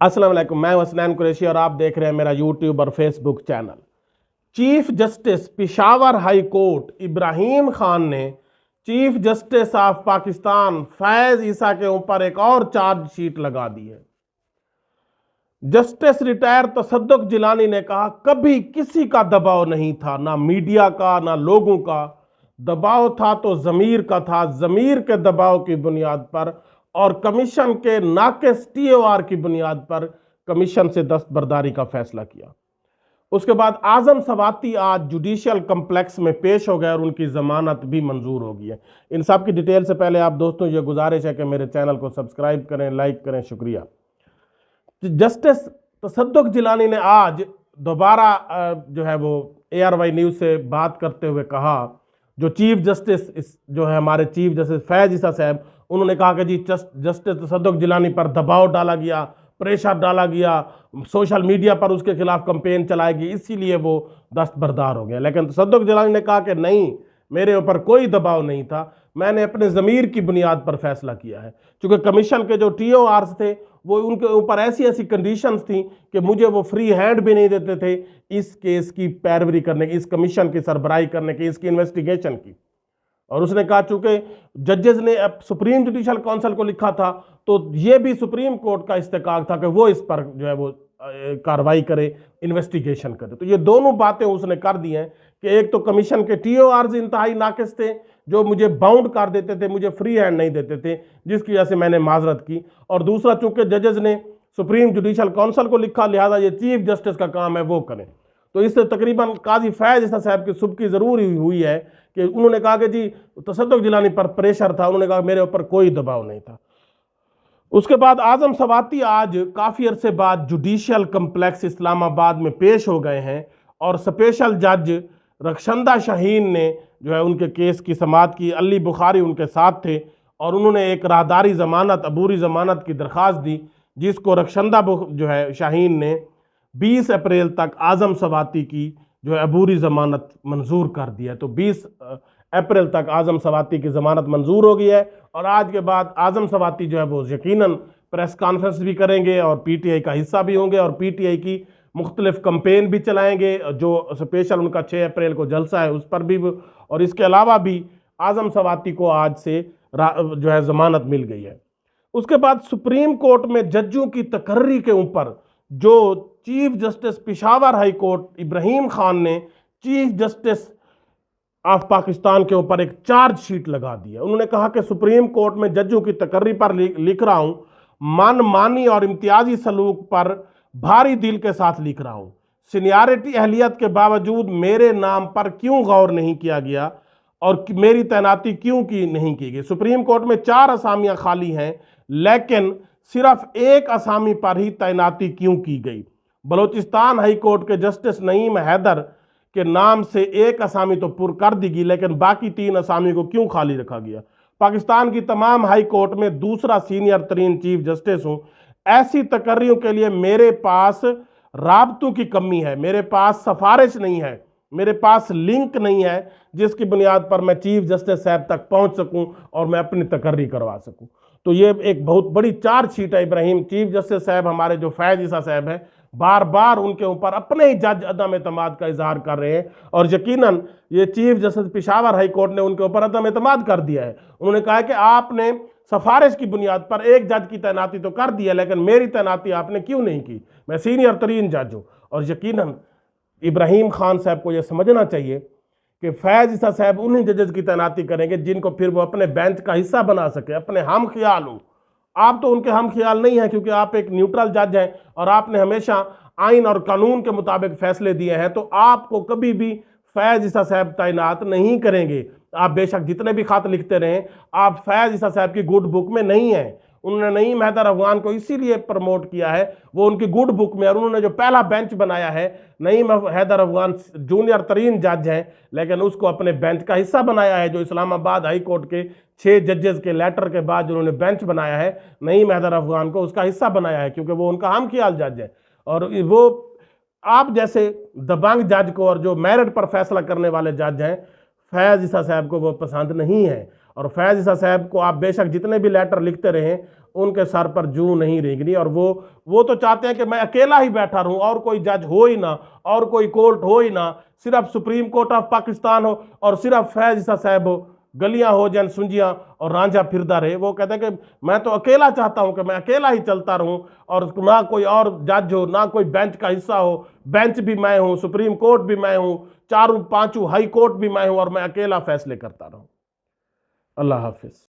अस्सलाम वालेकुम, मैं हसनैन कुरैशी और आप देख रहे हैं मेरा यूट्यूब और Facebook channel. Chief justice Peshawar high court Ibrahim Khan ने chief justice of Pakistan Faez Isa के ऊपर एक और चार्जशीट लगा दी है। जस्टिस रिटायर तसद्दुक जिलानी ने कहा, कभी किसी का दबाव नहीं था, ना मीडिया का ना लोगों का। दबाव था तो ज़मीर का था, ज़मीर के दबाव की बुनियाद पर और कमीशन के नाक़िस TOR की बुनियाद पर कमीशन से दस्तबरदारी का फैसला किया। उसके बाद आजम सवाती आज जुडिशियल कम्प्लेक्स में पेश हो गए और उनकी जमानत भी मंजूर हो गई है। इन सब की डिटेल से पहले आप दोस्तों ये गुजारिश है कि मेरे चैनल को सब्सक्राइब करें, लाइक करें, शुक्रिया। जस्टिस तसद्दुक जिलानी ने आज दोबारा जो है वो ARY न्यूज़ से बात करते हुए कहा, जो चीफ जस्टिस जो है हमारे चीफ जस्टिस फैज ईसा साहब, उन्होंने कहा कि जी जस्टिस तसद्दुक जिलानी पर दबाव डाला गया, प्रेशर डाला गया, सोशल मीडिया पर उसके खिलाफ कैंपेन चलाएगी, इसीलिए वो दस्तबरदार हो गया। लेकिन तसद्दुक जिलानी ने कहा कि नहीं, मेरे ऊपर कोई दबाव नहीं था, मैंने अपने ज़मीर की बुनियाद पर फैसला किया है। चूँकि कमीशन के जो TORs थे वो उनके ऊपर ऐसी ऐसी कंडीशंस थी कि मुझे वो फ्री हैंड भी नहीं देते थे इस केस की पैरवी करने की, इस कमीशन की सरबराही करने की, इसकी इन्वेस्टिगेशन की। और उसने कहा चूंकि जजेस ने अब सुप्रीम जुडिशल काउंसिल को लिखा था तो ये भी सुप्रीम कोर्ट का इस्तेकाक था कि वो इस पर जो है वो कार्रवाई करे, इन्वेस्टिगेशन करे। तो ये दोनों बातें उसने कर दी हैं कि एक तो कमीशन के TORs इंतहाई नाकिस थे, जो मुझे बाउंड कर देते थे, मुझे फ्री हैंड नहीं देते थे, जिसकी वजह से मैंने माजरत की। और दूसरा, चूंकि जजेस ने सुप्रीम जुडिशल काउंसिल को लिखा, लिहाजा ये चीफ जस्टिस का काम है वो करें। तो इससे तकरीबन काजी फैज ईसा साहब की सुबकी ज़रूर हुई है कि उन्होंने कहा कि जी तसद्दुक जिलानी पर प्रेशर था, उन्होंने कहा मेरे ऊपर कोई दबाव नहीं था। उसके बाद आजम सवाती आज काफ़ी अरसे बाद जुडिशियल कम्प्लेक्स इस्लामाबाद में पेश हो गए हैं और स्पेशल जज रखशंदा शाहीन ने जो है उनके केस की समाअत की। अली बुखारी उनके साथ थे और उन्होंने एक राहदारी ज़मानत, अबूरी ज़मानत की दरख्वास्त दी, जिसको रखशंदा जो है शाहीन ने 20 अप्रैल तक आजम सवाती की जो है अबूरी ज़मानत मंजूर कर दी है। तो 20 अप्रैल तक आजम सवाती की ज़मानत मंजूर हो गई है और आज के बाद आजम सवाती जो है वो यकीनन प्रेस कॉन्फ्रेंस भी करेंगे और PTI का हिस्सा भी होंगे और PTI की मुख्तलिफ कंपेन भी चलाएंगे। जो स्पेशल उनका 6 अप्रैल को जलसा है उस पर भी और इसके अलावा भी आजम सवाती को आज से जो है ज़मानत मिल गई है। उसके बाद सुप्रीम कोर्ट में जजों की तकर्री के ऊपर जो chief justice Peshawar high court Ibrahim Khan ने चीफ जस्टिस ऑफ पाकिस्तान के ऊपर एक चार्जशीट लगा दी है। उन्होंने कहा कि सुप्रीम कोर्ट में जजों की तकर्री पर लिख रहा हूं, मनमानी और इम्तियाजी सलूक पर भारी दिल के साथ लिख रहा हूं। सीनियरिटी अहलियत के बावजूद मेरे नाम पर क्यों गौर नहीं किया गया और मेरी तैनाती क्यों नहीं की गई। सुप्रीम कोर्ट में 4 असामियां खाली हैं, लेकिन सिर्फ एक असामी पर ही तैनाती क्यों की गई। बलोचिस्तान हाई कोर्ट के जस्टिस नईम हैदर के नाम से एक असामी तो पुर कर दी गई, लेकिन बाकी 3 असामी को क्यों खाली रखा गया। पाकिस्तान की तमाम हाई कोर्ट में दूसरा सीनियर तरीन चीफ जस्टिस हूं। ऐसी तकर्रियों के लिए मेरे पास राबतों की कमी है, मेरे पास सिफारिश नहीं है, मेरे पास लिंक नहीं है जिसकी बुनियाद पर मैं चीफ जस्टिस साहब तक पहुंच सकूं और मैं अपनी तकर्री करवा सकूं। तो ये एक बहुत बड़ी चार्जशीट है। इब्राहिम चीफ जस्टिस साहब हमारे जो फैज ईसा साहब हैं बार बार उनके ऊपर अपने ही जज अदम एतमाद का इजहार कर रहे हैं और यकीनन ये chief justice Peshawar high court ने उनके ऊपर अदम एतमाद कर दिया है। उन्होंने कहा है कि आपने सिफारिश की बुनियाद पर एक जज की तैनाती तो कर दी है, लेकिन मेरी तैनाती आपने क्यों नहीं की। मैं सीनियर तरीन जज हूँ और यकीनन इब्राहिम खान साहब को यह समझना चाहिए कि फैज ईसा साहब उन्हीं जजेस की तैनाती करेंगे जिनको फिर वो अपने बेंच का हिस्सा बना सके, अपने हम ख्याल हो। आप तो उनके हम ख्याल नहीं हैं क्योंकि आप एक न्यूट्रल जज हैं और आपने हमेशा आइन और कानून के मुताबिक फैसले दिए हैं, तो आपको कभी भी फैज ईसा साहब तैनात नहीं करेंगे। आप बेशक जितने भी खत लिखते रहें, आप फैज ईसा साहब की गुड बुक में नहीं हैं। उन्होंने नईम हैदर अफगान को इसीलिए प्रमोट किया है, वो उनकी गुड बुक में, और उन्होंने जो पहला बेंच बनाया है, नईम हैदर अफगान जूनियर तरीन जज हैं लेकिन उसको अपने बेंच का हिस्सा बनाया है। जो इस्लामाबाद हाई कोर्ट के 6 जजेस के लेटर के बाद उन्होंने बेंच बनाया है, नईम हैदर अफगान को उसका हिस्सा बनाया है क्योंकि वो उनका हम ख्याल जज है। और वो आप जैसे दबंग जज को और जो मेरिट पर फैसला करने वाले जज हैं, फैज ईसा साहब को वो पसंद नहीं है اور فیض عیسیٰ صاحب کو آپ بے شک جتنے بھی لیٹر لکھتے رہیں ان کے سر پر جوں نہیں رینگنی، اور وہ تو چاہتے ہیں کہ میں اکیلا ہی بیٹھا رہوں اور کوئی جج ہو ہی نہ اور کوئی کورٹ ہو ہی نہ، صرف سپریم کورٹ آف پاکستان ہو اور صرف فیض عیسیٰ صاحب ہو، گلیاں ہو جن سنجیاں اور رانجھا پھردا رہے۔ وہ کہتے ہیں کہ میں تو اکیلا چاہتا ہوں کہ میں اکیلا ہی چلتا رہوں اور نہ کوئی اور جج ہو، نہ کوئی بینچ کا حصہ ہو، بینچ بھی میں ہوں، سپریم کورٹ بھی میں ہوں، چاروں پانچوں ہائی کورٹ بھی میں ہوں، اور میں اکیلا فیصلے کرتا رہوں۔ اللہ حافظ۔